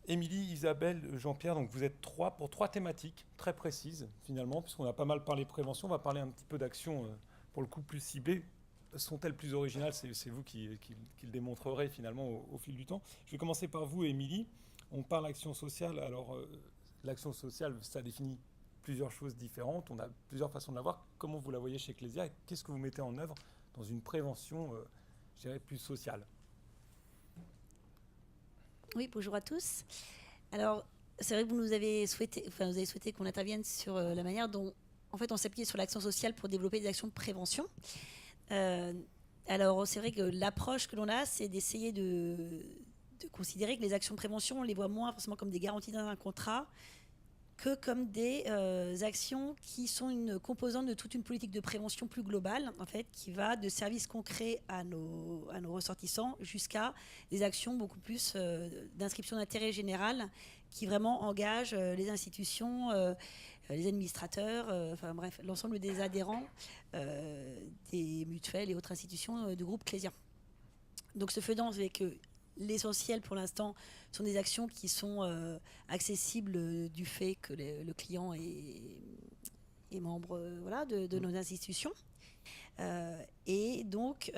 Émilie, Isabelle, Jean-Pierre, donc vous êtes trois pour trois thématiques très précises finalement, puisqu'on a pas mal parlé prévention, on va parler un petit peu d'actions pour le coup plus ciblées. Sont-elles plus originales? C'est vous qui le démontrerez finalement au fil du temps. Je vais commencer par vous, Émilie. On parle action sociale. Alors, l'action sociale, ça définit plusieurs choses différentes. On a plusieurs façons de la voir. Comment vous la voyez chez Ecclesia et qu'est-ce que vous mettez en œuvre dans une prévention, je dirais, plus sociale? Oui, bonjour à tous. Alors, c'est vrai que vous avez souhaité qu'on intervienne sur la manière dont, en fait, on s'appuie sur l'action sociale pour développer des actions de prévention. Euh, alors, c'est vrai que l'approche que l'on a, c'est d'essayer de considérer que les actions de prévention, on les voit moins forcément comme des garanties dans un contrat, que comme des actions qui sont une composante de toute une politique de prévention plus globale, en fait, qui va de services concrets à nos ressortissants jusqu'à des actions beaucoup plus d'inscription d'intérêt général qui vraiment engagent les institutions, les administrateurs, enfin bref, l'ensemble des adhérents des mutuelles et autres institutions de groupe Clésia. Donc ce faisant, avec l'essentiel pour l'instant sont des actions qui sont accessibles du fait que le client est membre voilà, de nos institutions. Et donc,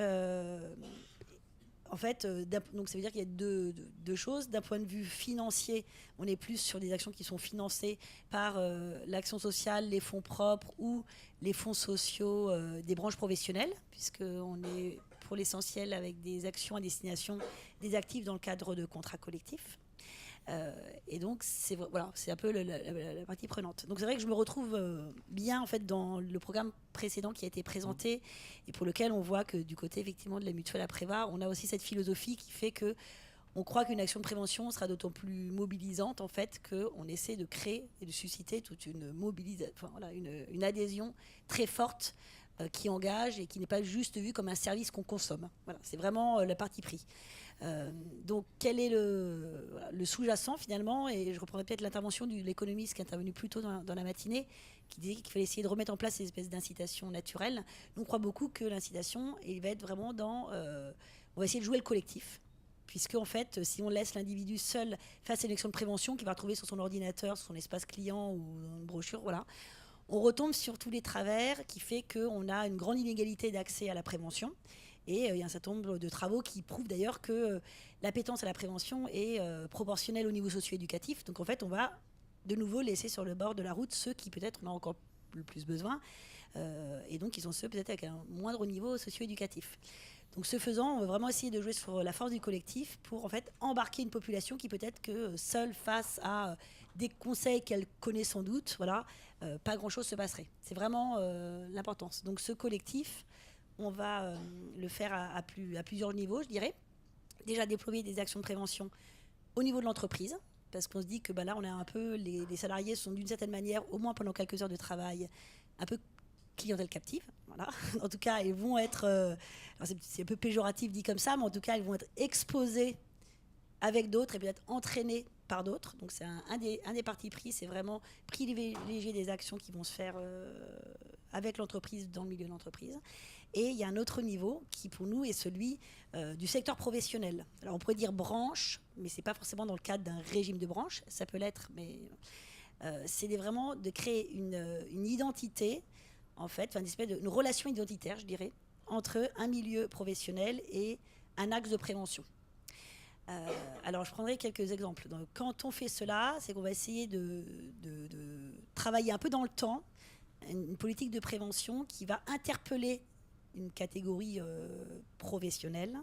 en fait, donc ça veut dire qu'il y a deux choses. D'un point de vue financier, on est plus sur des actions qui sont financées par l'action sociale, les fonds propres ou les fonds sociaux des branches professionnelles, puisqu'on est pour l'essentiel avec des actions à destination des actifs dans le cadre de contrats collectifs. Et donc, voilà, c'est un peu la partie prenante. Donc, c'est vrai que je me retrouve bien en fait dans le programme précédent qui a été présenté et pour lequel on voit que du côté effectivement de la mutuelle à Préva, on a aussi cette philosophie qui fait que on croit qu'une action de prévention sera d'autant plus mobilisante en fait qu'on essaie de créer et de susciter toute une mobilisation, enfin, voilà, une adhésion très forte qui engage et qui n'est pas juste vue comme un service qu'on consomme. Voilà, c'est vraiment la partie pris. Donc, quel est voilà, le sous-jacent finalement? Et je reprendrai peut-être l'intervention de l'économiste qui est intervenu plus tôt dans la matinée, qui disait qu'il fallait essayer de remettre en place ces espèces d'incitations naturelles. Nous, on croit beaucoup que l'incitation, il va être vraiment dans. On va essayer de jouer le collectif. Puisque, en fait, si on laisse l'individu seul face à une action de prévention qu'il va retrouver sur son ordinateur, sur son espace client ou dans une brochure, voilà, on retombe sur tous les travers qui fait qu'on a une grande inégalité d'accès à la prévention. Et il y a un certain nombre de travaux qui prouvent d'ailleurs que l'appétence à la prévention est proportionnelle au niveau socio-éducatif. Donc en fait, on va de nouveau laisser sur le bord de la route ceux qui peut-être en ont encore le plus besoin. Et donc, ils sont ceux peut-être avec un moindre niveau socio-éducatif. Donc, ce faisant, on veut vraiment essayer de jouer sur la force du collectif pour en fait embarquer une population qui peut-être que seule face à des conseils qu'elle connaît sans doute, voilà, pas grand-chose se passerait. C'est vraiment l'importance. Donc, ce collectif, on va le faire à plusieurs niveaux, je dirais. Déjà déployer des actions de prévention au niveau de l'entreprise, parce qu'on se dit que bah, là, on a un peu les salariés sont d'une certaine manière, au moins pendant quelques heures de travail, un peu clientèle captive. Voilà. En tout cas, ils vont être, c'est un peu péjoratif dit comme ça, mais en tout cas, ils vont être exposés avec d'autres et peut-être entraînés par d'autres. Donc c'est un des partis pris, c'est vraiment privilégier des actions qui vont se faire avec l'entreprise, dans le milieu de l'entreprise. Et il y a un autre niveau qui pour nous est celui du secteur professionnel. Alors on pourrait dire branche, mais ce n'est pas forcément dans le cadre d'un régime de branche, ça peut l'être, mais c'est vraiment de créer une identité, en fait, une espèce une relation identitaire, je dirais, entre un milieu professionnel et un axe de prévention. Alors, je prendrai quelques exemples. Donc, quand on fait cela, c'est qu'on va essayer de travailler un peu dans le temps une politique de prévention qui va interpeller une catégorie professionnelle,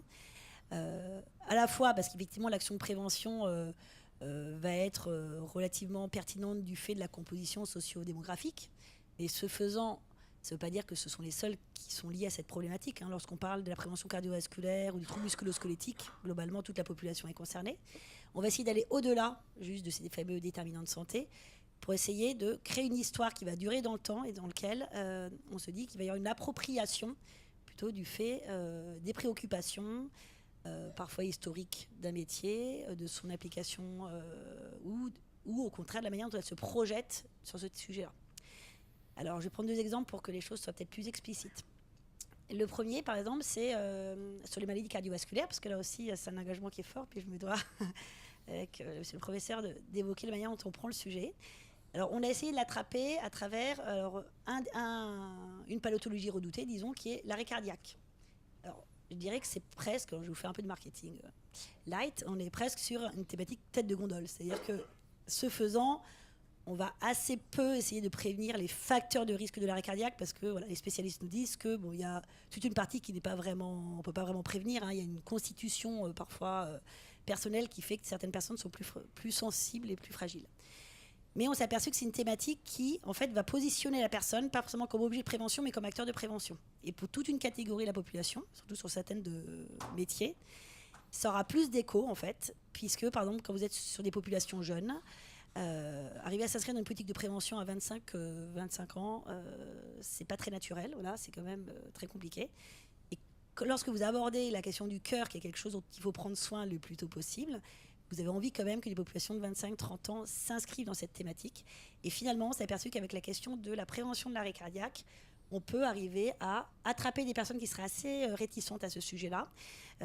à la fois parce qu'effectivement l'action de prévention va être relativement pertinente du fait de la composition socio-démographique, et ce faisant, ça ne veut pas dire que ce sont les seuls qui sont liés à cette problématique. Hein. Lorsqu'on parle de la prévention cardiovasculaire ou du trouble musculo-squelettique, globalement, toute la population est concernée. On va essayer d'aller au-delà juste de ces fameux déterminants de santé pour essayer de créer une histoire qui va durer dans le temps et dans laquelle on se dit qu'il va y avoir une appropriation plutôt du fait des préoccupations, parfois historiques d'un métier, de son application ou au contraire de la manière dont elle se projette sur ce sujet-là. Alors, je vais prendre deux exemples pour que les choses soient peut-être plus explicites. Le premier, par exemple, c'est sur les maladies cardiovasculaires, parce que là aussi, c'est un engagement qui est fort, puis je me dois avec monsieur le professeur d'évoquer la manière dont on prend le sujet. Alors, on a essayé de l'attraper à travers une pathologie redoutée, disons, qui est l'arrêt cardiaque. Alors, je dirais que c'est presque, je vais vous faire un peu de marketing light, on est presque sur une thématique tête de gondole. C'est-à-dire que, ce faisant, on va assez peu essayer de prévenir les facteurs de risque de l'arrêt cardiaque parce que voilà, les spécialistes nous disent que il y a toute une partie qui n'est pas vraiment, on peut pas vraiment prévenir. Il y a une constitution parfois personnelle qui fait que certaines personnes sont plus sensibles et plus fragiles. Mais on s'est aperçu que c'est une thématique qui, en fait, va positionner la personne, pas forcément comme objet de prévention, mais comme acteur de prévention. Et pour toute une catégorie de la population, surtout sur certains métiers, ça aura plus d'écho, en fait, puisque, par exemple, quand vous êtes sur des populations jeunes, arriver à s'inscrire dans une politique de prévention à 25 ans, c'est pas très naturel, voilà, c'est quand même très compliqué. Et lorsque vous abordez la question du cœur, qui est quelque chose dont il faut prendre soin le plus tôt possible, vous avez envie quand même que les populations de 25-30 ans s'inscrivent dans cette thématique. Et finalement, on s'est aperçu qu'avec la question de la prévention de l'arrêt cardiaque, on peut arriver à attraper des personnes qui seraient assez réticentes à ce sujet-là,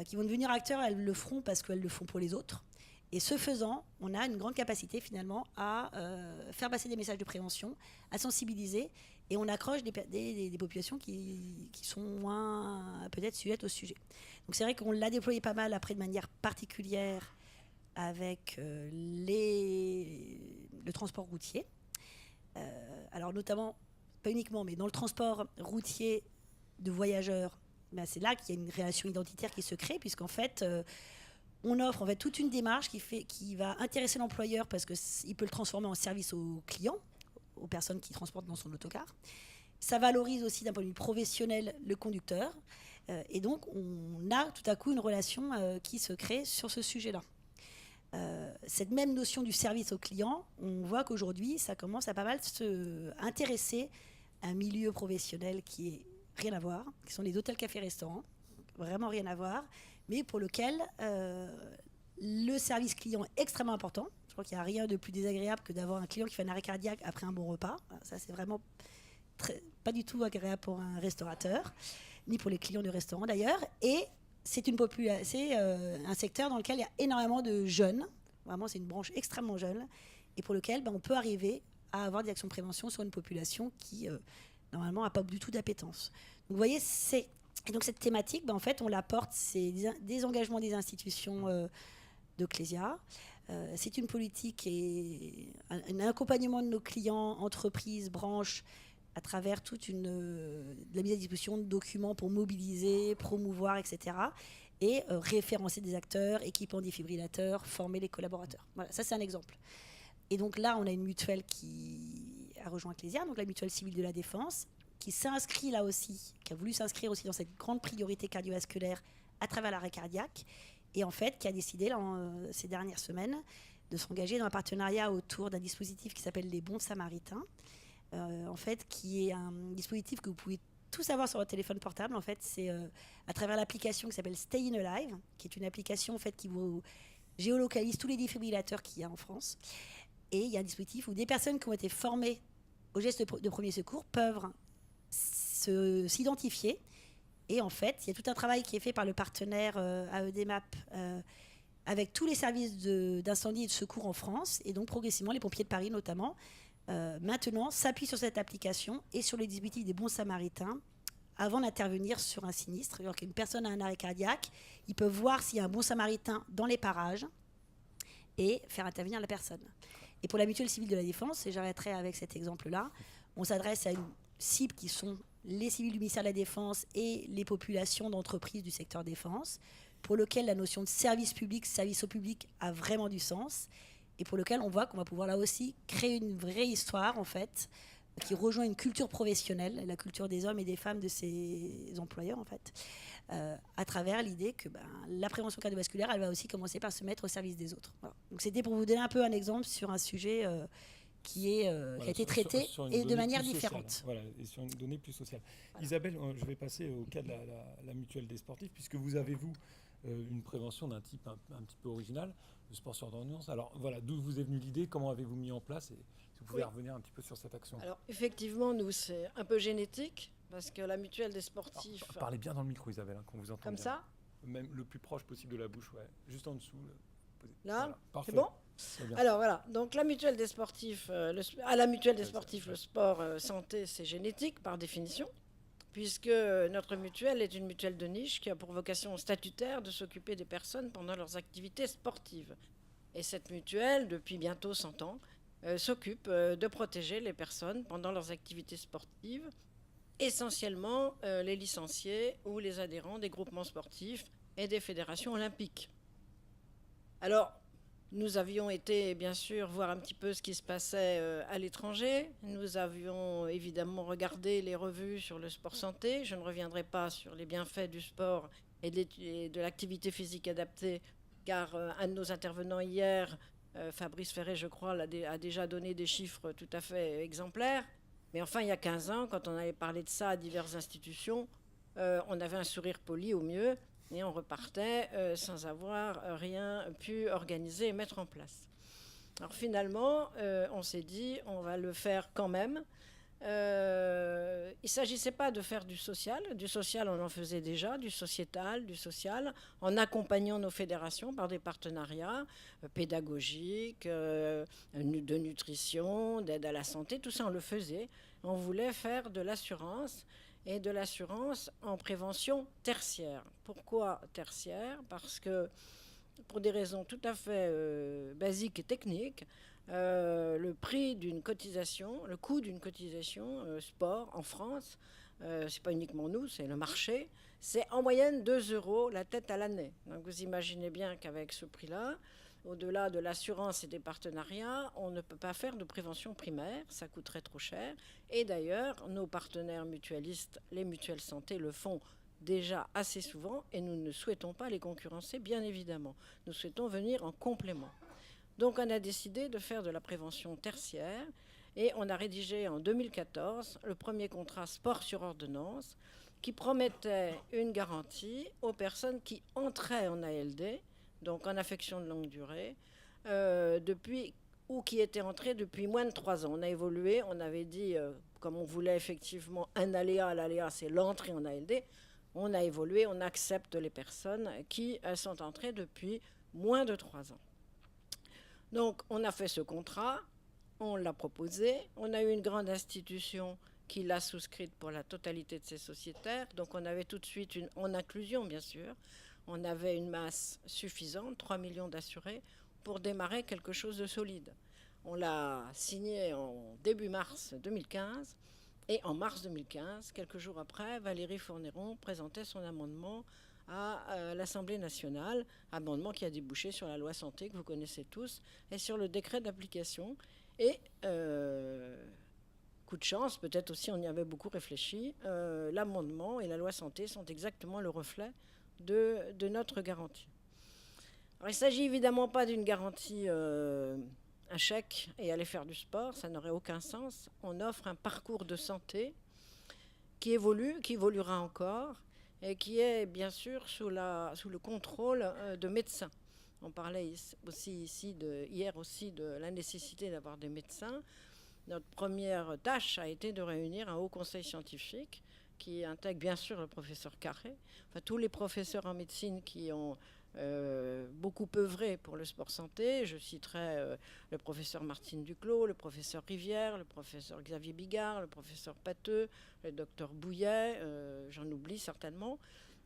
qui vont devenir acteurs, elles le feront parce qu'elles le font pour les autres. Et ce faisant, on a une grande capacité finalement à faire passer des messages de prévention, à sensibiliser, et on accroche des populations qui sont moins peut-être sujettes au sujet. Donc c'est vrai qu'on l'a déployé pas mal après de manière particulière avec le transport routier. Alors notamment, pas uniquement, mais dans le transport routier de voyageurs, ben c'est là qu'il y a une relation identitaire qui se crée, puisqu'en fait, on offre en fait toute une démarche qui va intéresser l'employeur parce qu'il peut le transformer en service aux clients, aux personnes qui transportent dans son autocar. Ça valorise aussi d'un point de vue professionnel le conducteur. Et donc, on a tout à coup une relation qui se crée sur ce sujet-là. Cette même notion du service au client, on voit qu'aujourd'hui, ça commence à pas mal se intéresser à un milieu professionnel qui est rien à voir, qui sont les hôtels, cafés, restaurants, vraiment rien à voir, mais pour lequel le service client est extrêmement important. Je crois qu'il n'y a rien de plus désagréable que d'avoir un client qui fait un arrêt cardiaque après un bon repas. Ça, c'est vraiment pas du tout agréable pour un restaurateur, ni pour les clients du restaurant d'ailleurs. Et c'est un secteur dans lequel il y a énormément de jeunes. Vraiment, c'est une branche extrêmement jeune et pour lequel on peut arriver à avoir des actions de prévention sur une population qui, normalement, n'a pas du tout d'appétence. Donc, vous voyez, et donc cette thématique, en fait, on la porte, c'est des engagements des institutions de Clésia. C'est une politique et un accompagnement de nos clients, entreprises, branches, à travers toute la mise à disposition de documents pour mobiliser, promouvoir, etc. Et référencer des acteurs, équiper en défibrillateurs, former les collaborateurs. Voilà, ça c'est un exemple. Et donc là, on a une mutuelle qui a rejoint Clésia, donc la mutuelle civile de la défense, qui s'inscrit là aussi, qui a voulu s'inscrire aussi dans cette grande priorité cardiovasculaire à travers l'arrêt cardiaque, et en fait qui a décidé ces dernières semaines de s'engager dans un partenariat autour d'un dispositif qui s'appelle les Bons Samaritains, en fait, qui est un dispositif que vous pouvez tous avoir sur votre téléphone portable. En fait, c'est à travers l'application qui s'appelle Stay in Alive, qui est une application en fait qui vous géolocalise tous les défibrillateurs qu'il y a en France. Et il y a un dispositif où des personnes qui ont été formées aux gestes de premier secours peuvent s'identifier. Et en fait, il y a tout un travail qui est fait par le partenaire AEDMAP avec tous les services d'incendie et de secours en France. Et donc, progressivement, les pompiers de Paris notamment, maintenant, s'appuient sur cette application et sur les dispositifs des Bons Samaritains avant d'intervenir sur un sinistre. Alors qu'une personne a un arrêt cardiaque, ils peuvent voir s'il y a un Bon Samaritain dans les parages et faire intervenir la personne. Et pour la mutuelle civile de la défense, et j'arrêterai avec cet exemple-là, on s'adresse à une cible qui sont les civils du ministère de la Défense et les populations d'entreprises du secteur défense, pour lequel la notion de service public, service au public a vraiment du sens, et pour lequel on voit qu'on va pouvoir là aussi créer une vraie histoire, en fait, qui rejoint une culture professionnelle, la culture des hommes et des femmes de ces employeurs, en fait, à travers l'idée que la prévention cardiovasculaire, elle va aussi commencer par se mettre au service des autres. Voilà. Donc c'était pour vous donner un peu un exemple sur un sujet qui a été traité et de manière différente. Voilà, et sur une donnée plus sociale. Voilà. Isabelle, je vais passer au cas de la mutuelle des sportifs, puisque vous avez, une prévention d'un type un petit peu original, le sport sur endurance. Alors voilà, d'où vous est venue l'idée, comment avez-vous mis en place, et si vous pouvez revenir un petit peu sur cette action. Alors effectivement, nous, c'est un peu génétique, parce que la mutuelle des sportifs... Parlez bien dans le micro, Isabelle, qu'on vous entende comme bien. Ça même le plus proche possible de la bouche, ouais. Juste en dessous. Là, Voilà, parfait. c'est bon? Très bien. Alors voilà, donc la mutuelle des sportifs, à la mutuelle des sportifs, le sport santé, c'est génétique par définition, puisque notre mutuelle est une mutuelle de niche qui a pour vocation statutaire de s'occuper des personnes pendant leurs activités sportives. Et cette mutuelle, depuis bientôt 100 ans, s'occupe de protéger les personnes pendant leurs activités sportives, essentiellement les licenciés ou les adhérents des groupements sportifs et des fédérations olympiques. Alors, nous avions été, bien sûr, voir un petit peu ce qui se passait à l'étranger. Nous avions évidemment regardé les revues sur le sport santé. Je ne reviendrai pas sur les bienfaits du sport et de l'activité physique adaptée, car un de nos intervenants hier, Fabrice Ferré, je crois, a déjà donné des chiffres tout à fait exemplaires. Mais enfin, il y a 15 ans, quand on avait parlé de ça à diverses institutions, on avait un sourire poli au mieux. Et on repartait sans avoir rien pu organiser et mettre en place. Alors finalement, on s'est dit, on va le faire quand même. Il ne s'agissait pas de faire du social. Du social, on en faisait déjà, du sociétal, du social, en accompagnant nos fédérations par des partenariats pédagogiques, de nutrition, d'aide à la santé, tout ça on le faisait. On voulait faire de l'assurance et de l'assurance en prévention tertiaire. Pourquoi tertiaire? Parce que, pour des raisons tout à fait basiques et techniques, le prix d'une cotisation, le coût d'une cotisation sport en France, c'est pas uniquement nous, c'est le marché, c'est en moyenne 2 euros la tête à l'année. Donc vous imaginez bien qu'avec ce prix-là, au-delà de l'assurance et des partenariats, on ne peut pas faire de prévention primaire, ça coûterait trop cher. Et d'ailleurs, nos partenaires mutualistes, les mutuelles santé, le font déjà assez souvent et nous ne souhaitons pas les concurrencer, bien évidemment. Nous souhaitons venir en complément. Donc on a décidé de faire de la prévention tertiaire et on a rédigé en 2014 le premier contrat sport sur ordonnance qui promettait une garantie aux personnes qui entraient en ALD, donc en affection de longue durée, ou qui étaient entrées depuis moins de 3 ans. On a évolué, on avait dit, comme on voulait effectivement un aléa, l'aléa c'est l'entrée en ALD, on a évolué, on accepte les personnes qui sont entrées depuis moins de 3 ans. Donc on a fait ce contrat, on l'a proposé, on a eu une grande institution qui l'a souscrite pour la totalité de ses sociétaires, donc on avait tout de suite, en inclusion bien sûr, on avait une masse suffisante, 3 millions d'assurés, pour démarrer quelque chose de solide. On l'a signé en début mars 2015, et en mars 2015, quelques jours après, Valérie Fournéron présentait son amendement à l'Assemblée nationale, amendement qui a débouché sur la loi santé que vous connaissez tous, et sur le décret d'application. Et coup de chance, peut-être aussi on y avait beaucoup réfléchi, l'amendement et la loi santé sont exactement le reflet de notre garantie. Alors, il ne s'agit évidemment pas d'une garantie, un chèque et aller faire du sport, ça n'aurait aucun sens. On offre un parcours de santé qui évolue, qui évoluera encore, et qui est bien sûr sous le contrôle de médecins. On parlait aussi ici hier aussi de la nécessité d'avoir des médecins. Notre première tâche a été de réunir un haut conseil scientifique qui intègre bien sûr le professeur Carré, enfin tous les professeurs en médecine qui ont beaucoup œuvré pour le sport santé. Je citerai le professeur Martine Duclos, le professeur Rivière, le professeur Xavier Bigard, le professeur Pateux, le docteur Bouillet, j'en oublie certainement.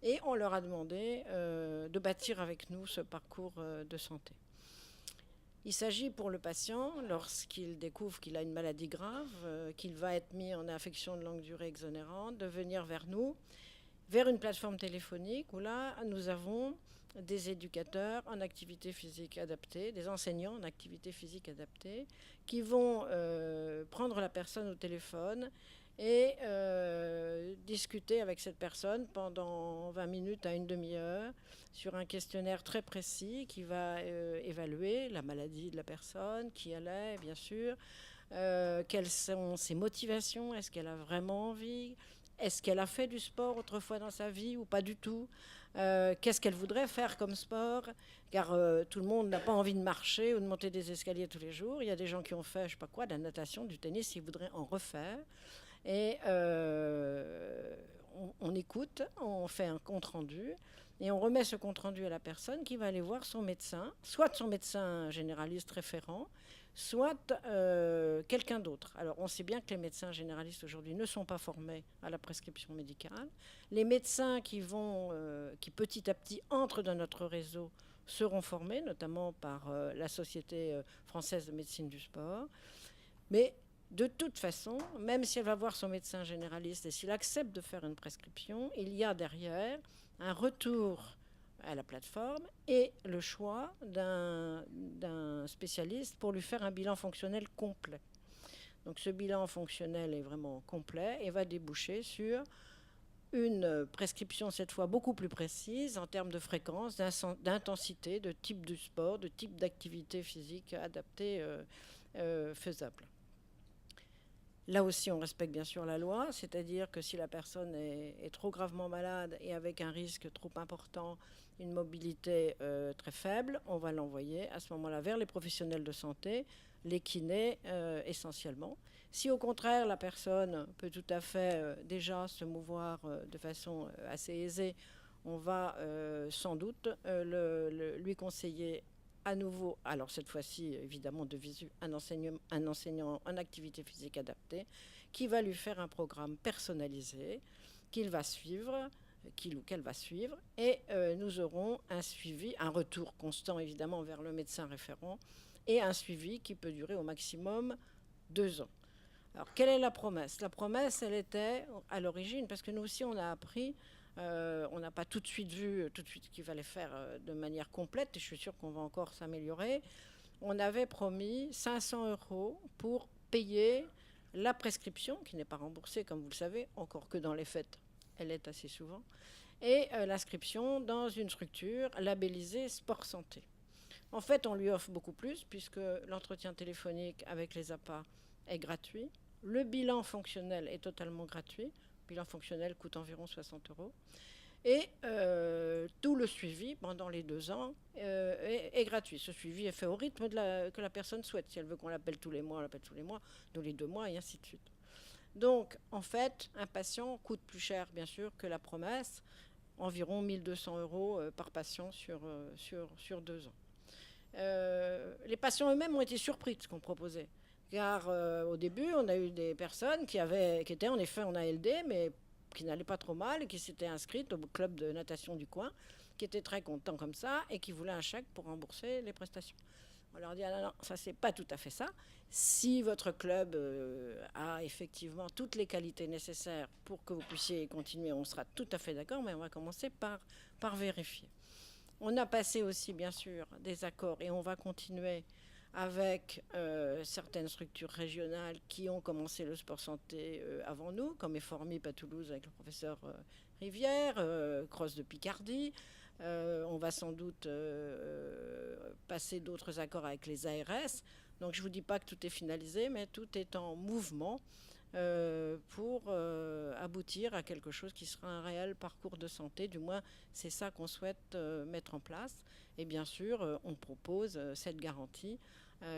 Et on leur a demandé de bâtir avec nous ce parcours de santé. Il s'agit pour le patient, lorsqu'il découvre qu'il a une maladie grave, qu'il va être mis en affection de longue durée exonérante, de venir vers nous, vers une plateforme téléphonique où là, nous avons des éducateurs en activité physique adaptée, des enseignants en activité physique adaptée, qui vont prendre la personne au téléphone et discuter avec cette personne pendant 20 minutes à une demi-heure sur un questionnaire très précis qui va évaluer la maladie de la personne, qui elle est, bien sûr, quelles sont ses motivations, est-ce qu'elle a vraiment envie, est-ce qu'elle a fait du sport autrefois dans sa vie ou pas du tout, qu'est-ce qu'elle voudrait faire comme sport, car tout le monde n'a pas envie de marcher ou de monter des escaliers tous les jours. Il y a des gens qui ont fait, je sais pas quoi, de la natation, du tennis, ils voudraient en refaire. Et on écoute, on fait un compte-rendu, Et on remet ce compte-rendu à la personne qui va aller voir son médecin, soit son médecin généraliste référent, soit quelqu'un d'autre. Alors on sait bien que les médecins généralistes aujourd'hui ne sont pas formés à la prescription médicale. Les médecins qui petit à petit entrent dans notre réseau seront formés, notamment par la Société française de médecine du sport. Mais de toute façon, même si elle va voir son médecin généraliste et s'il accepte de faire une prescription, il y a derrière un retour à la plateforme et le choix d'un spécialiste pour lui faire un bilan fonctionnel complet. Donc ce bilan fonctionnel est vraiment complet et va déboucher sur une prescription cette fois beaucoup plus précise en termes de fréquence, d'intensité, de type de sport, de type d'activité physique adaptée, faisable. Là aussi, on respecte bien sûr la loi, c'est-à-dire que si la personne est trop gravement malade et avec un risque trop important, une mobilité très faible, on va l'envoyer à ce moment-là vers les professionnels de santé, les kinés essentiellement. Si au contraire la personne peut tout à fait déjà se mouvoir de façon assez aisée, on va sans doute lui conseiller à nouveau, alors cette fois-ci évidemment de visu, un enseignant en activité physique adaptée qui va lui faire un programme personnalisé qu'il va suivre, qu'il ou qu'elle va suivre, et nous aurons un suivi, un retour constant évidemment vers le médecin référent et un suivi qui peut durer au maximum 2 ans. Alors quelle est la promesse ? La promesse, elle était à l'origine, parce que nous aussi on a appris, on n'a pas tout de suite vu ce qu'il fallait faire de manière complète, et je suis sûre qu'on va encore s'améliorer. On avait promis 500 € pour payer la prescription, qui n'est pas remboursée, comme vous le savez, encore que dans les faits, elle est assez souvent, et l'inscription dans une structure labellisée Sport Santé. En fait, on lui offre beaucoup plus, puisque l'entretien téléphonique avec les APA est gratuit. Le bilan fonctionnel est totalement gratuit. Le bilan fonctionnel coûte environ 60 €. Et tout le suivi pendant les 2 ans est gratuit. Ce suivi est fait au rythme que la personne souhaite. Si elle veut qu'on l'appelle tous les mois, on l'appelle tous les mois, tous les 2 mois, et ainsi de suite. Donc, en fait, un patient coûte plus cher, bien sûr, que la promesse, environ 1 200 € par patient sur 2 ans. Les patients eux-mêmes ont été surpris de ce qu'on proposait. Car au début, on a eu des personnes qui étaient en effet en ALD, mais qui n'allaient pas trop mal, et qui s'étaient inscrites au club de natation du coin, qui étaient très contents comme ça, et qui voulaient un chèque pour rembourser les prestations. On leur dit, ah non, ça c'est pas tout à fait ça. Si votre club a effectivement toutes les qualités nécessaires pour que vous puissiez continuer, on sera tout à fait d'accord, mais on va commencer par vérifier. On a passé aussi, bien sûr, des accords, et on va continuer avec certaines structures régionales qui ont commencé le sport santé avant nous, comme Eformip à Toulouse avec le professeur Rivière, Cross de Picardie. On va sans doute passer d'autres accords avec les ARS. Donc je ne vous dis pas que tout est finalisé, mais tout est en mouvement pour aboutir à quelque chose qui sera un réel parcours de santé. Du moins, c'est ça qu'on souhaite mettre en place. Et bien sûr, on propose cette garantie,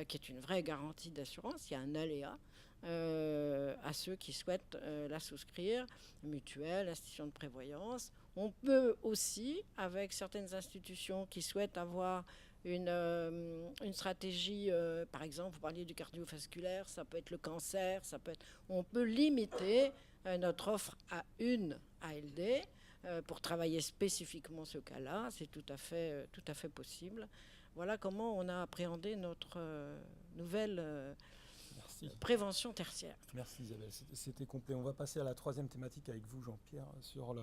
qui est une vraie garantie d'assurance. Il y a un aléa à ceux qui souhaitent la souscrire, mutuelle, institution de prévoyance. On peut aussi, avec certaines institutions qui souhaitent avoir une stratégie, par exemple, vous parliez du cardiovasculaire, ça peut être le cancer, on peut limiter notre offre à une ALD pour travailler spécifiquement ce cas-là. C'est tout à fait possible. Voilà comment on a appréhendé notre nouvelle prévention tertiaire. Merci Isabelle, c'était complet. On va passer à la 3e thématique avec vous, Jean-Pierre, sur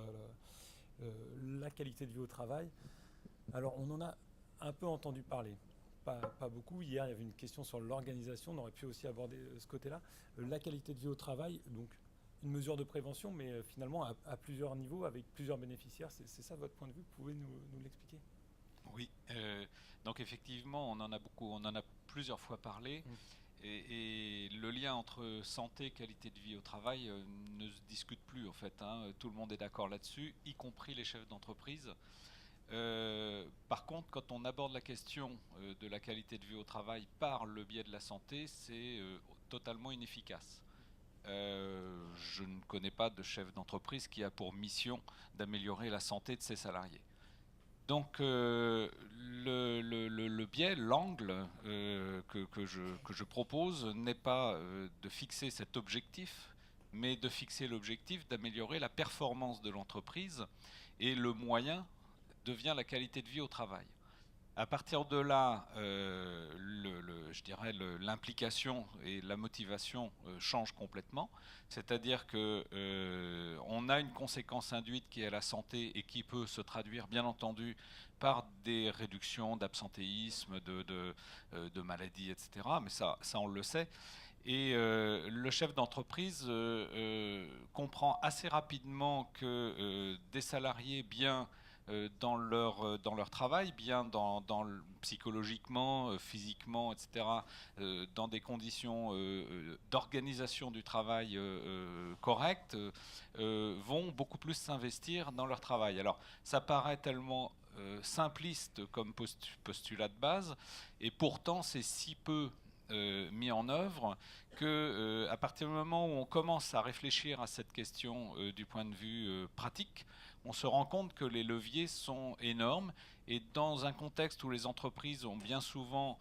la qualité de vie au travail. Alors on en a un peu entendu parler, pas beaucoup. Hier, il y avait une question sur l'organisation, on aurait pu aussi aborder ce côté-là. La qualité de vie au travail, donc une mesure de prévention, mais finalement à plusieurs niveaux, avec plusieurs bénéficiaires. C'est ça votre point de vue? Vous pouvez nous l'expliquer? Oui, donc effectivement, on en a plusieurs fois parlé. Et le lien entre santé et qualité de vie au travail ne se discute plus en fait. Tout le monde est d'accord là-dessus, y compris les chefs d'entreprise. Par contre, quand on aborde la question de la qualité de vie au travail par le biais de la santé, c'est totalement inefficace. Je ne connais pas de chef d'entreprise qui a pour mission d'améliorer la santé de ses salariés. Donc le biais, l'angle que je propose n'est pas de fixer cet objectif, mais de fixer l'objectif d'améliorer la performance de l'entreprise, et le moyen devient la qualité de vie au travail. À partir de là, je dirais l'implication et la motivation changent complètement. C'est-à-dire que on a une conséquence induite qui est la santé et qui peut se traduire, bien entendu, par des réductions d'absentéisme, de maladies, etc. Mais ça, on le sait. Et le chef d'entreprise comprend assez rapidement que des salariés bien dans leur travail, bien psychologiquement, physiquement, etc., dans des conditions d'organisation du travail correctes, vont beaucoup plus s'investir dans leur travail. Alors, ça paraît tellement simpliste comme postulat de base, et pourtant c'est si peu mis en œuvre que à partir du moment où on commence à réfléchir à cette question du point de vue pratique, on se rend compte que les leviers sont énormes, et dans un contexte où les entreprises ont bien souvent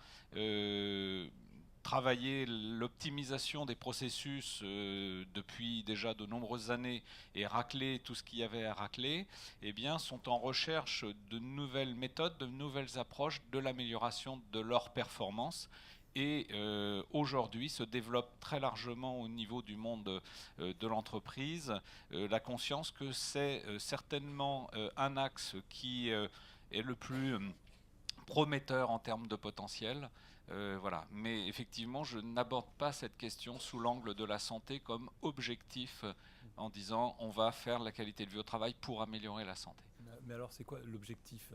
travaillé l'optimisation des processus depuis déjà de nombreuses années et raclé tout ce qu'il y avait à racler, eh bien, sont en recherche de nouvelles méthodes, de nouvelles approches de l'amélioration de leur performance. Et aujourd'hui se développe très largement au niveau du monde de l'entreprise la conscience que c'est certainement un axe qui est le plus prometteur en termes de potentiel. Voilà. Mais effectivement, je n'aborde pas cette question sous l'angle de la santé comme objectif en disant on va faire la qualité de vie au travail pour améliorer la santé. Mais alors, c'est quoi l'objectif?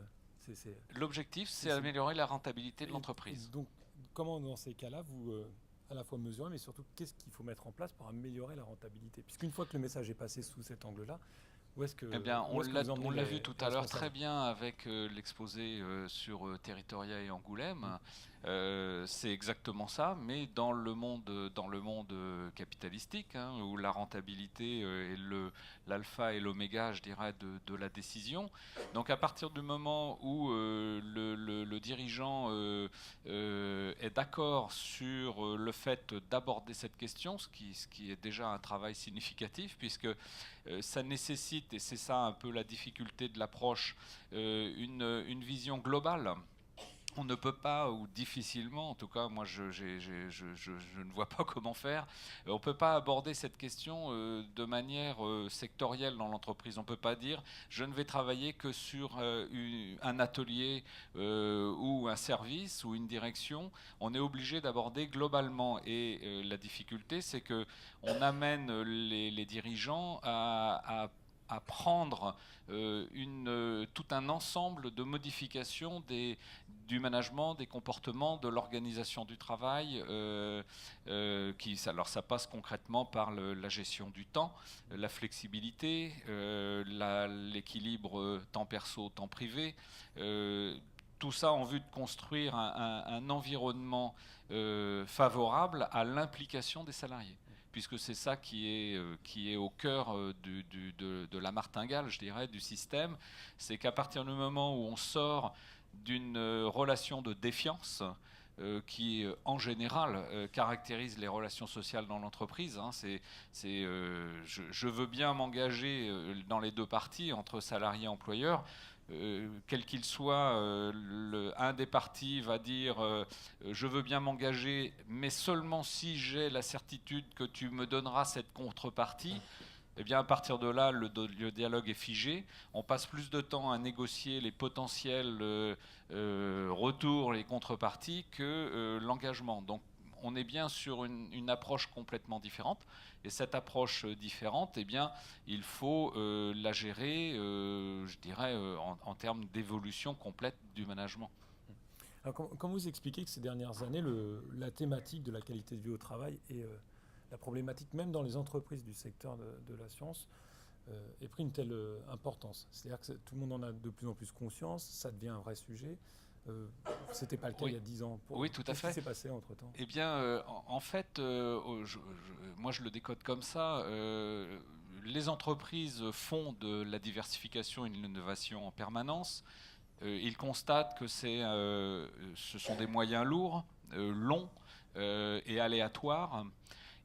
L'objectif, c'est améliorer la rentabilité de l'entreprise. Donc, comment dans ces cas-là, vous à la fois mesurer, mais surtout qu'est-ce qu'il faut mettre en place pour améliorer la rentabilité? Puisqu'une fois que le message est passé sous cet angle-là, où est-ce que... Eh bien, on l'a vu tout à l'heure très responsables bien avec l'exposé sur Territoria et Angoulême. C'est exactement ça, mais dans le monde capitalistique, hein, où la rentabilité est l'alpha et l'oméga, je dirais, de la décision. Donc à partir du moment où le dirigeant est d'accord sur le fait d'aborder cette question, ce qui est déjà un travail significatif, puisque ça nécessite, et c'est ça un peu la difficulté de l'approche, une vision globale. On ne peut pas, ou difficilement, en tout cas moi je ne vois pas comment faire, on ne peut pas aborder cette question de manière sectorielle dans l'entreprise. On ne peut pas dire je ne vais travailler que sur un atelier ou un service ou une direction. On est obligé d'aborder globalement, et la difficulté c'est qu'on amène les dirigeants à prendre tout un ensemble de modifications du management, des comportements, de l'organisation du travail. Alors ça passe concrètement par la gestion du temps, la flexibilité, l'équilibre temps perso, temps privé. Tout ça en vue de construire un environnement favorable à l'implication des salariés, puisque c'est ça qui est au cœur de la martingale, je dirais, du système. C'est qu'à partir du moment où on sort d'une relation de défiance qui, en général, caractérise les relations sociales dans l'entreprise, hein, je veux bien m'engager dans les deux parties, entre salariés et employeurs, quel qu'il soit, un des partis va dire je veux bien m'engager, mais seulement si j'ai la certitude que tu me donneras cette contrepartie. Eh bien, à partir de là, le dialogue est figé. On passe plus de temps à négocier les potentiels retours, les contreparties, que l'engagement. Donc, on est bien sur une approche complètement différente. Et cette approche différente, eh bien, il faut la gérer, je dirais, en termes d'évolution complète du management. Alors, quand vous expliquez que ces dernières années, la thématique de la qualité de vie au travail et la problématique, même dans les entreprises du secteur de la science, ait pris une telle importance. C'est-à-dire que tout le monde en a de plus en plus conscience, ça devient un vrai sujet. Ce n'était pas le cas il y a 10 ans. Oui, tout à fait. Qu'est-ce qui s'est passé entre-temps? Eh bien, en fait, moi je le décode comme ça. Les entreprises font de la diversification et de l'innovation en permanence. ils constatent que ce sont des moyens lourds, longs et aléatoires.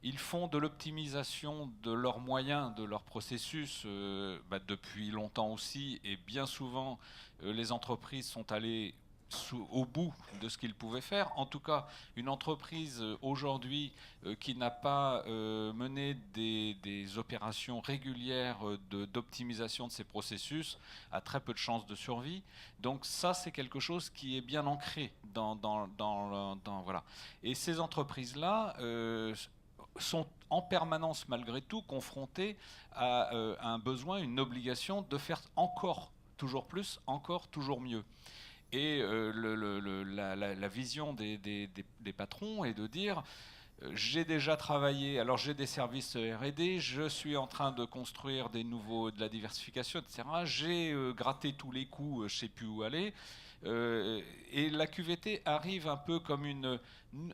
Ils font de l'optimisation de leurs moyens, de leurs processus depuis longtemps aussi, et bien souvent les entreprises sont allées au bout de ce qu'ils pouvaient faire. En tout cas, une entreprise aujourd'hui qui n'a pas mené des opérations régulières d'optimisation de ses processus a très peu de chances de survie. Donc ça, c'est quelque chose qui est bien ancré voilà. Et ces entreprises-là sont en permanence, malgré tout, confrontées à un besoin, une obligation de faire encore toujours plus, encore toujours mieux. Et la vision des patrons est de dire j'ai déjà travaillé, alors j'ai des services R&D, je suis en train de construire de la diversification, etc. J'ai gratté tous les coups, je ne sais plus où aller. Et la QVT arrive un peu comme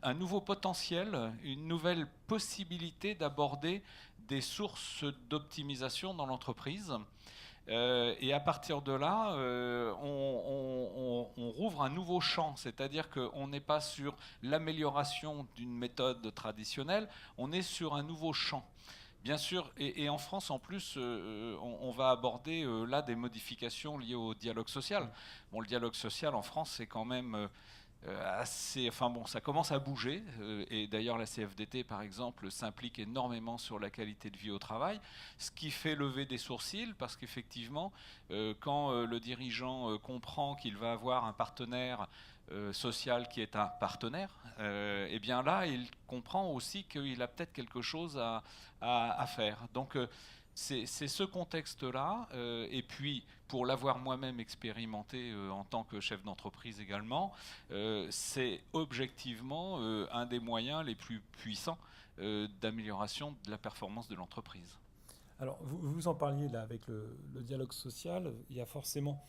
un nouveau potentiel, une nouvelle possibilité d'aborder des sources d'optimisation dans l'entreprise. Et à partir de là, on rouvre un nouveau champ, c'est-à-dire qu'on n'est pas sur l'amélioration d'une méthode traditionnelle, on est sur un nouveau champ. Bien sûr, et en France en plus, on va aborder là des modifications liées au dialogue social. Bon, le dialogue social en France, c'est quand même ça commence à bouger, et d'ailleurs la CFDT par exemple s'implique énormément sur la qualité de vie au travail, ce qui fait lever des sourcils parce qu'effectivement quand le dirigeant comprend qu'il va avoir un partenaire social qui est un partenaire, et bien là il comprend aussi qu'il a peut-être quelque chose à faire. Donc c'est ce contexte-là, et puis pour l'avoir moi-même expérimenté en tant que chef d'entreprise également, c'est objectivement un des moyens les plus puissants d'amélioration de la performance de l'entreprise. Alors, vous en parliez là avec le dialogue social. Il y a forcément,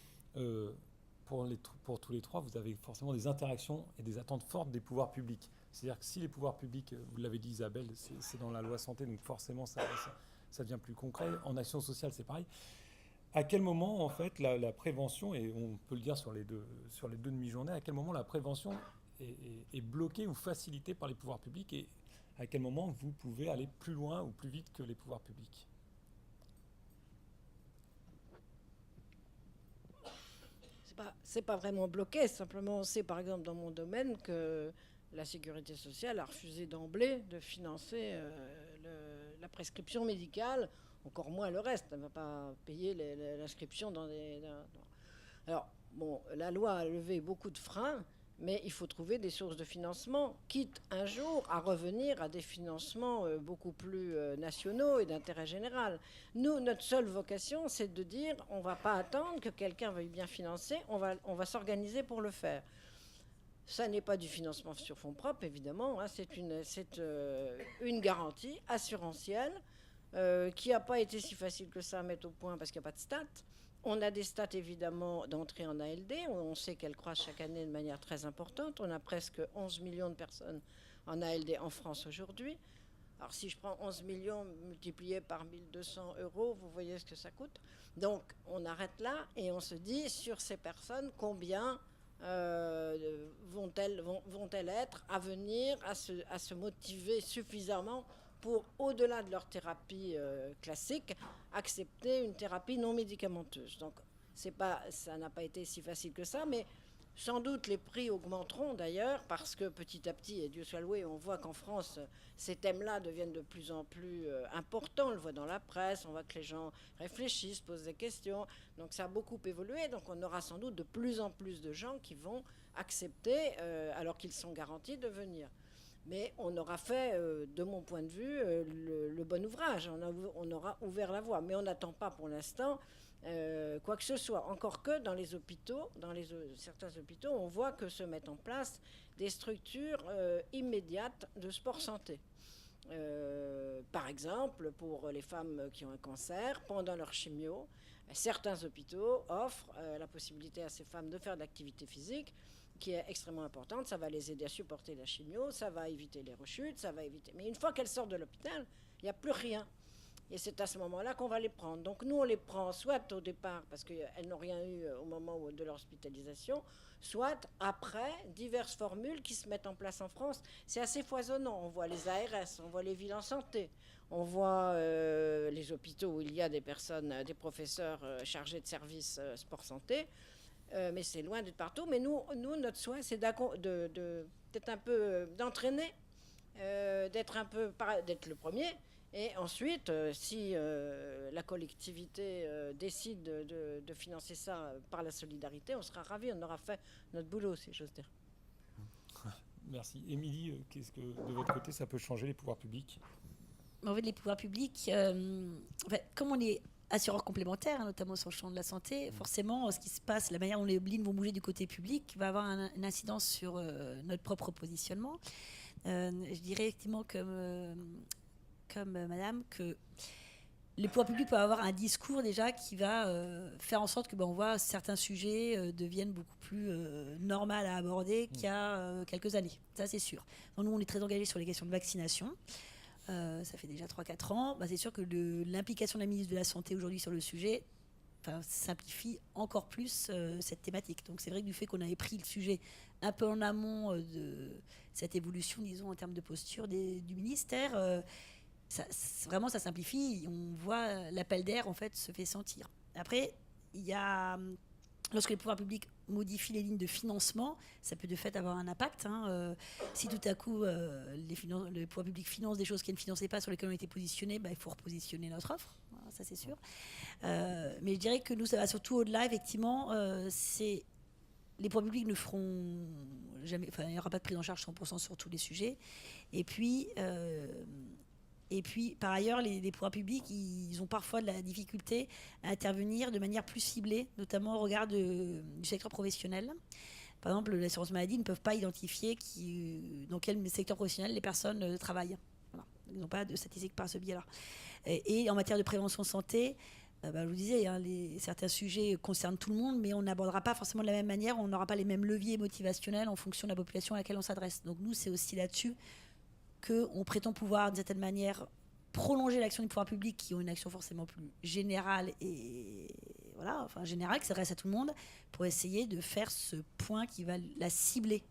pour tous les trois, vous avez forcément des interactions et des attentes fortes des pouvoirs publics. C'est-à-dire que si les pouvoirs publics, vous l'avez dit Isabelle, c'est dans la loi santé, donc forcément ça devient plus concret. En action sociale, c'est pareil. À quel moment, en fait, la prévention, et on peut le dire sur les deux demi-journées, à quel moment la prévention est bloquée ou facilitée par les pouvoirs publics, et à quel moment vous pouvez aller plus loin ou plus vite que les pouvoirs publics? C'est pas vraiment bloqué, simplement on sait par exemple dans mon domaine que la sécurité sociale a refusé d'emblée de financer la prescription médicale, encore moins le reste. Elle ne va pas payer l'inscription Alors, bon, la loi a levé beaucoup de freins, mais il faut trouver des sources de financement, quitte un jour à revenir à des financements beaucoup plus nationaux et d'intérêt général. Nous, notre seule vocation, c'est de dire on ne va pas attendre que quelqu'un veuille bien financer, on va s'organiser pour le faire. Ça n'est pas du financement sur fonds propres, évidemment, hein, c'est une garantie assurantielle qui n'a pas été si facile que ça à mettre au point parce qu'il n'y a pas de stats. On a des stats évidemment d'entrée en ALD, on sait qu'elles croissent chaque année de manière très importante. On a presque 11 millions de personnes en ALD en France aujourd'hui. Alors si je prends 11 millions multiplié par 1200 €, vous voyez ce que ça coûte. Donc on arrête là et on se dit sur ces personnes combien vont-elles être à venir à se motiver suffisamment pour, au-delà de leur thérapie classique, accepter une thérapie non médicamenteuse. Donc, ça n'a pas été si facile que ça, mais sans doute les prix augmenteront d'ailleurs, parce que petit à petit, et Dieu soit loué, on voit qu'en France, ces thèmes-là deviennent de plus en plus importants. On le voit dans la presse, on voit que les gens réfléchissent, posent des questions. Donc, ça a beaucoup évolué. Donc, on aura sans doute de plus en plus de gens qui vont accepter, alors qu'ils sont garantis de venir. Mais on aura fait, de mon point de vue, le bon ouvrage. On aura ouvert la voie. Mais on n'attend pas pour l'instant quoi que ce soit. Encore que dans les hôpitaux, certains hôpitaux, on voit que se mettent en place des structures immédiates de sport santé. Par exemple, pour les femmes qui ont un cancer, pendant leur chimio, certains hôpitaux offrent la possibilité à ces femmes de faire de l'activité physique, qui est extrêmement importante. Ça va les aider à supporter la chimio, ça va éviter les rechutes, ça va éviter... Mais une fois qu'elles sortent de l'hôpital, il n'y a plus rien. Et c'est à ce moment-là qu'on va les prendre. Donc nous, on les prend soit au départ, parce qu'elles n'ont rien eu au moment de leur hospitalisation, soit après diverses formules qui se mettent en place en France. C'est assez foisonnant. On voit les ARS, on voit les villes en santé, on voit les hôpitaux où il y a des personnes, des professeurs chargés de services sport-santé. Mais c'est loin d'être partout. Mais nous notre souhait, c'est d'être un peu, d'entraîner, d'être le premier. Et ensuite, si la collectivité décide de financer ça par la solidarité, on sera ravis, on aura fait notre boulot, si j'ose dire. Merci. Émilie, qu'est-ce que de votre côté, ça peut changer les pouvoirs publics? En fait, les pouvoirs publics, comme on est assureurs complémentaires, notamment sur le champ de la santé, forcément, ce qui se passe, la manière dont les lignes vont bouger du côté public va avoir une incidence sur notre propre positionnement. Je dirais effectivement comme madame, que les pouvoirs publics peuvent avoir un discours déjà qui va faire en sorte que on voit certains sujets deviennent beaucoup plus normaux à aborder qu'il y a quelques années. Ça, c'est sûr. Donc, nous, on est très engagés sur les questions de vaccination. Ça fait déjà 3-4 ans. C'est sûr que l'implication de la ministre de la Santé aujourd'hui sur le sujet simplifie encore plus cette thématique. Donc c'est vrai que du fait qu'on avait pris le sujet un peu en amont de cette évolution, disons, en termes de posture du ministère, vraiment ça simplifie. On voit l'appel d'air en fait se fait sentir. Après, il y a lorsque les pouvoirs publics modifient les lignes de financement, ça peut de fait avoir un impact. Si tout à coup les pouvoirs publics financent des choses qu'ils ne finançaient pas, sur lesquelles on était positionnés, il faut repositionner notre offre. Voilà, ça c'est sûr. Mais je dirais que nous, ça va surtout au-delà, effectivement. C'est les pouvoirs publics ne feront jamais. Enfin, il n'y aura pas de prise en charge 100% sur tous les sujets. Et puis, par ailleurs, les pouvoirs publics, ils ont parfois de la difficulté à intervenir de manière plus ciblée, notamment au regard du secteur professionnel. Par exemple, l'assurance maladie ne peuvent pas identifier dans quel secteur professionnel les personnes travaillent. Voilà. Ils n'ont pas de statistiques par ce biais-là. Et en matière de prévention santé, je vous disais, certains sujets concernent tout le monde, mais on n'abordera pas forcément de la même manière, on n'aura pas les mêmes leviers motivationnels en fonction de la population à laquelle on s'adresse. Donc nous, c'est aussi là-dessus qu'on prétend pouvoir, d'une certaine manière, prolonger l'action du pouvoir public, qui ont une action forcément plus générale générale, qui s'adresse à tout le monde, pour essayer de faire ce point qui va la cibler.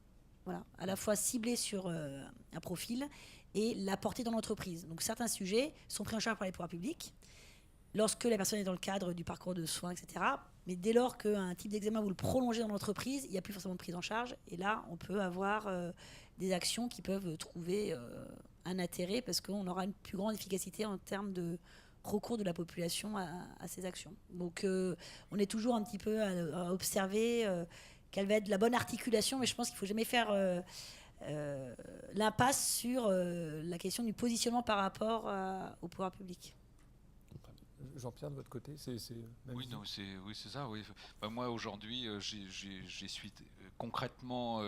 Voilà, à la fois cibler sur un profil et la porter dans l'entreprise. Donc certains sujets sont pris en charge par les pouvoirs publics lorsque la personne est dans le cadre du parcours de soins, etc. Mais dès lors qu'un type d'examen, vous le prolongez dans l'entreprise, il n'y a plus forcément de prise en charge. Et là, on peut avoir des actions qui peuvent trouver un intérêt parce qu'on aura une plus grande efficacité en termes de recours de la population à ces actions. Donc on est toujours un petit peu à observer quelle va être la bonne articulation, mais je pense qu'il ne faut jamais faire l'impasse sur la question du positionnement par rapport au pouvoir public. Jean-Pierre, de votre côté, oui, c'est ça. Oui. Moi, aujourd'hui, j'y suis concrètement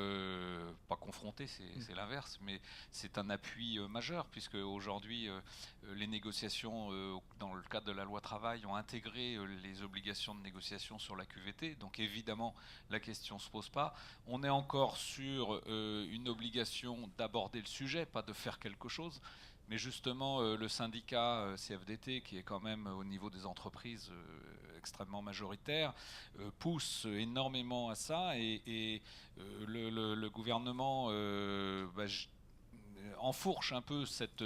pas confronté, c'est l'inverse, mais c'est un appui majeur, puisque aujourd'hui, les négociations, dans le cadre de la loi travail, ont intégré les obligations de négociation sur la QVT. Donc évidemment, la question ne se pose pas. On est encore sur une obligation d'aborder le sujet, pas de faire quelque chose. Mais justement, le syndicat CFDT, qui est quand même au niveau des entreprises extrêmement majoritaire, pousse énormément à ça, et le gouvernement enfourche un peu cette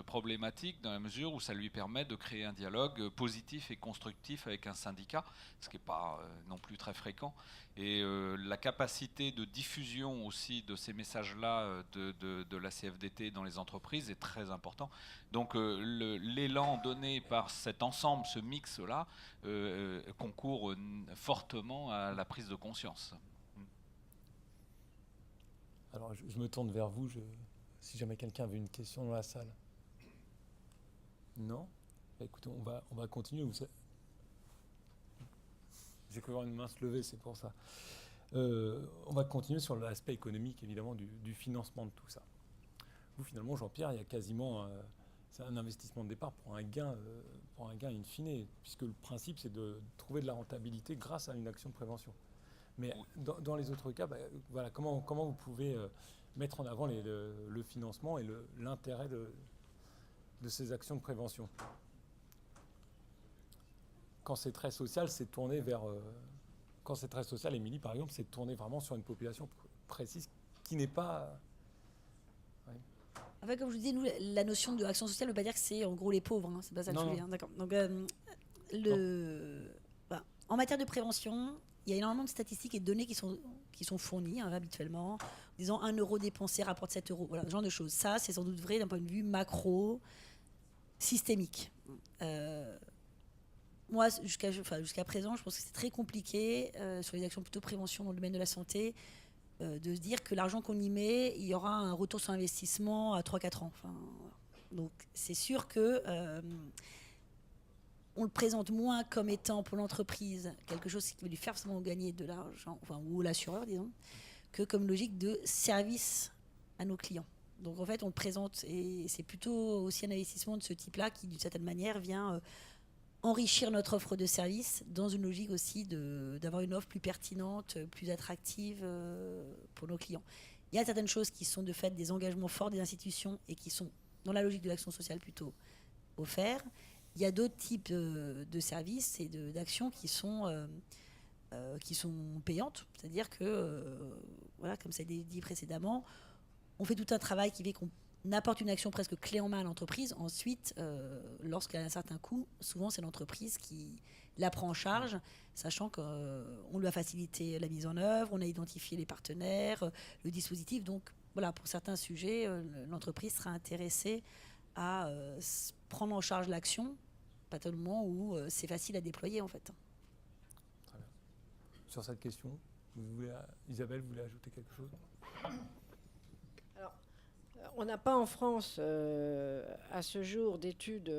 problématique, dans la mesure où ça lui permet de créer un dialogue positif et constructif avec un syndicat, ce qui n'est pas non plus très fréquent. Et la capacité de diffusion aussi de ces messages-là de la CFDT dans les entreprises est très important. Donc l'élan donné par cet ensemble, ce mix-là, concourt fortement à la prise de conscience. Alors je me tourne vers vous, si jamais quelqu'un avait une question dans la salle. Non ? Écoutez, on va continuer. J'ai cru voir une main se lever, c'est pour ça. On va continuer sur l'aspect économique, évidemment, du financement de tout ça. Vous, finalement, Jean-Pierre, il y a quasiment c'est un investissement de départ pour un gain in fine, puisque le principe, c'est de trouver de la rentabilité grâce à une action de prévention. Mais dans les autres cas, voilà, comment vous pouvez mettre en avant le financement et l'intérêt de ces actions de prévention. Quand c'est très social, c'est tourné vers... quand c'est très social, Émilie, par exemple, c'est tourné vraiment sur une population précise qui n'est pas... En fait, comme je vous dis, nous, la notion de action sociale ne veut pas dire que c'est en gros les pauvres. Hein. C'est pas ça que je veux dire. D'accord. Donc, voilà. En matière de prévention, il y a énormément de statistiques et de données qui sont fournies habituellement. Disons 1 euro dépensé rapporte 7 euros. Voilà, ce genre de choses. Ça, c'est sans doute vrai d'un point de vue macro, systémique. Moi, jusqu'à présent, je pense que c'est très compliqué sur les actions plutôt prévention dans le domaine de la santé de se dire que l'argent qu'on y met, il y aura un retour sur investissement à 3-4 ans. Enfin, donc, c'est sûr que on le présente moins comme étant pour l'entreprise quelque chose qui va lui faire forcément gagner de l'argent, enfin, ou l'assureur, disons, que comme logique de service à nos clients. Donc, en fait, on le présente et c'est plutôt aussi un investissement de ce type-là qui, d'une certaine manière, vient... enrichir notre offre de service dans une logique aussi d'avoir une offre plus pertinente, plus attractive pour nos clients. Il y a certaines choses qui sont de fait des engagements forts des institutions et qui sont dans la logique de l'action sociale plutôt offerts. Il y a d'autres types de services et d'actions qui sont payantes. C'est-à-dire que, voilà, comme ça a été dit précédemment, on fait tout un travail qui fait qu'on apporte une action presque clé en main à l'entreprise. Ensuite, lorsqu'elle a un certain coût, souvent c'est l'entreprise qui la prend en charge, sachant qu'on lui a facilité la mise en œuvre, on a identifié les partenaires, le dispositif. Donc voilà, pour certains sujets, l'entreprise sera intéressée à prendre en charge l'action, pas tellement où c'est facile à déployer en fait. Très bien. Sur cette question, Isabelle, vous voulez ajouter quelque chose ? On n'a pas en France, à ce jour, d'études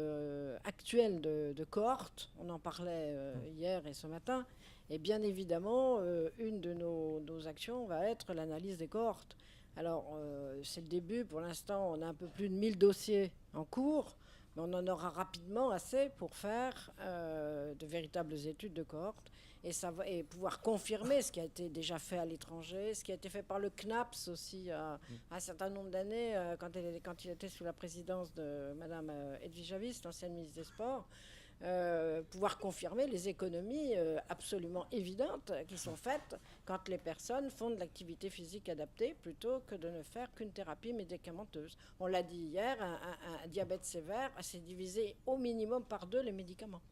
actuelles de cohortes. On en parlait hier et ce matin. Et bien évidemment, une de nos actions va être l'analyse des cohortes. Alors, c'est le début. Pour l'instant, on a un peu plus de 1000 dossiers en cours. Mais on en aura rapidement assez pour faire de véritables études de cohortes et pouvoir confirmer ce qui a été déjà fait à l'étranger, ce qui a été fait par le CNAPS aussi un certain nombre d'années, quand il était sous la présidence de Mme Edwige Javis, l'ancienne ministre des Sports, pouvoir confirmer les économies absolument évidentes qui sont faites quand les personnes font de l'activité physique adaptée plutôt que de ne faire qu'une thérapie médicamenteuse. On l'a dit hier, un diabète sévère, c'est divisé au minimum par 2 les médicaments.